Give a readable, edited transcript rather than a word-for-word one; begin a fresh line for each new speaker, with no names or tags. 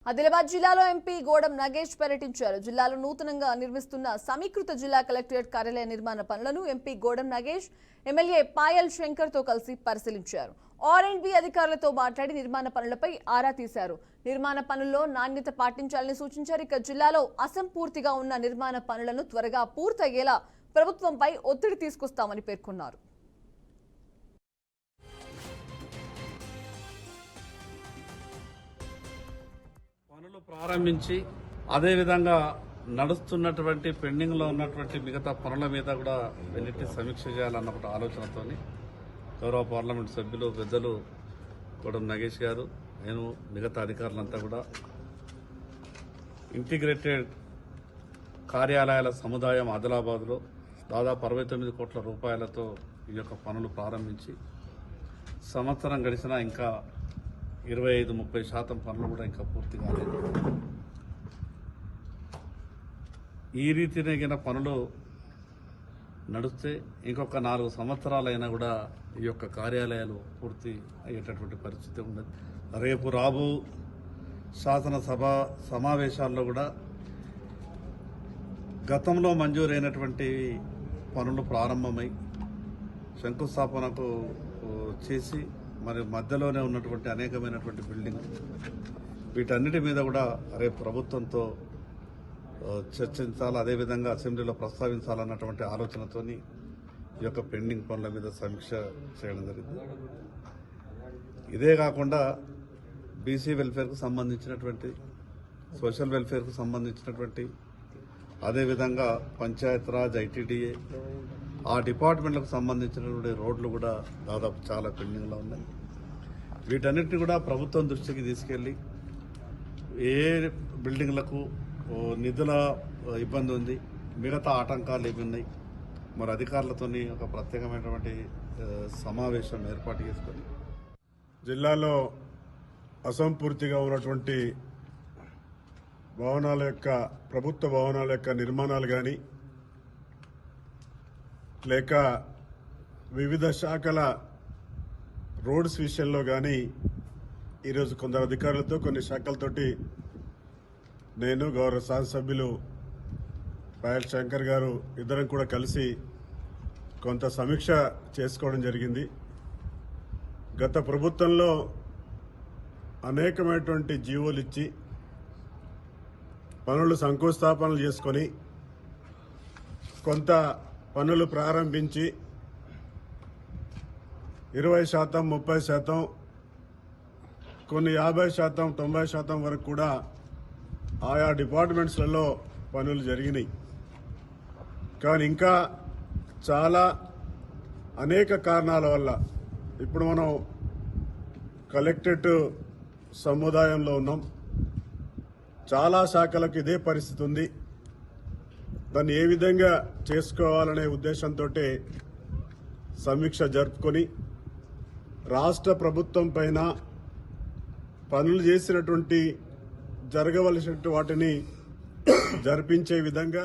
ఆదిలాబాద్ జిల్లాలో ఎంపీ గోడం నగేష్ పర్యటించారు. జిల్లాలో నూతనంగా నిర్మిస్తున్న సమీకృత జిల్లా కలెక్టరేట్ కార్యాలయ నిర్మాణ పనులను ఎంపీ గోడం నగేష్ ఎమ్మెల్యే పాయల్ శంకర్ తో కలిసి పరిశీలించారు. R&B అధికారులతో మాట్లాడి నిర్మాణ పనులపై ఆరా తీశారు. నిర్మాణ పనుల్లో నాణ్యత పాటించాలని సూచించారు. ఇక జిల్లాలో అసంపూర్తిగా ఉన్న నిర్మాణ పనులను త్వరగా పూర్తయ్యేలా ప్రభుత్వంపై ఒత్తిడి తీసుకొస్తామని పేర్కొన్నారు.
పనులు ప్రారంభించి అదేవిధంగా నడుస్తున్నటువంటి పెండింగ్లో ఉన్నటువంటి మిగతా పనుల మీద కూడా వెన్నిటి సమీక్ష చేయాలన్న ఒక ఆలోచనతో గౌరవ పార్లమెంట్ సభ్యులు పెద్దలు గోడం నగేష్ గారు, నేను మిగతా అధికారులంతా కూడా ఇంటిగ్రేటెడ్ కార్యాలయాల సముదాయం ఆదిలాబాద్లో దాదాపు 69 కోట్ల రూపాయలతో ఈ యొక్క పనులు ప్రారంభించి సంవత్సరం గడిచినా ఇంకా 25-30% పనులు కూడా ఇంకా పూర్తి కాలేదు. ఈ రీతిన పనులు నడిస్తే ఇంకొక 4 సంవత్సరాలైనా కూడా ఈ యొక్క కార్యాలయాలు పూర్తి అయ్యేటటువంటి పరిస్థితి ఉండదు. రేపు రాబో శాసనసభ సమావేశాల్లో కూడా గతంలో మంజూరైనటువంటి పనులు ప్రారంభమై శంకుస్థాపనకు చేసి మరి మధ్యలోనే ఉన్నటువంటి అనేకమైనటువంటి బిల్డింగ్ వీటన్నిటి మీద కూడా రేపు ప్రభుత్వంతో చర్చించాలి, అదేవిధంగా అసెంబ్లీలో ప్రస్తావించాలన్నటువంటి ఆలోచనతోని ఈ యొక్క పెండింగ్ పనుల మీద సమీక్ష చేయడం జరిగింది. ఇదే కాకుండా బీసీ వెల్ఫేర్కు సంబంధించినటువంటి, సోషల్ వెల్ఫేర్కు సంబంధించినటువంటి, అదేవిధంగా పంచాయత్ రాజ్, ఐటీడీఏ ఆ డిపార్ట్మెంట్లకు సంబంధించినటువంటి రోడ్లు కూడా దాదాపు చాలా పెండింగ్లో ఉన్నాయి. వీటన్నిటిని కూడా ప్రభుత్వం దృష్టికి తీసుకెళ్లి ఏ బిల్డింగ్లకు నిధుల ఇబ్బంది ఉంది, మిగతా ఆటంకాలు ఏమి ఉన్నాయి, మరి అధికారులతో ఒక ప్రత్యేకమైనటువంటి సమావేశం ఏర్పాటు చేసుకొని
జిల్లాలో అసంపూర్తిగా ఉన్నటువంటి భవనాల యొక్క ప్రభుత్వ భవనాల యొక్క నిర్మాణాలు కానీ లేక వివిధ శాఖల రోడ్స్ విషయంలో కానీ ఈరోజు కొందరు అధికారులతో కొన్ని శాఖలతోటి నేను గౌరవ శాసనసభ్యులు పాయల్ శంకర్ గారు ఇద్దరం కూడా కలిసి కొంత సమీక్ష చేసుకోవడం జరిగింది. గత ప్రభుత్వంలో అనేకమైనటువంటి జీవోలు ఇచ్చి పనులు శంకుస్థాపనలు చేసుకొని కొంత పనులు ప్రారంభించి 20%, 30%, కొన్ని 50%, 90% వరకు కూడా ఆయా డిపార్ట్మెంట్స్లలో పనులు జరిగినాయి. కానీ ఇంకా చాలా అనేక కారణాల వల్ల ఇప్పుడు మనం కలెక్టరేట్ సముదాయంలో ఉన్నాం. చాలా శాఖలకు ఇదే పరిస్థితి ఉంది. దాన్ని ఏ విధంగా చేసుకోవాలనే ఉద్దేశంతో సమీక్ష జరుపుకొని రాష్ట్ర ప్రభుత్వం పైన పనులు చేసినటువంటి జరగవలసినటువంటి వాటిని జరిపించే విధంగా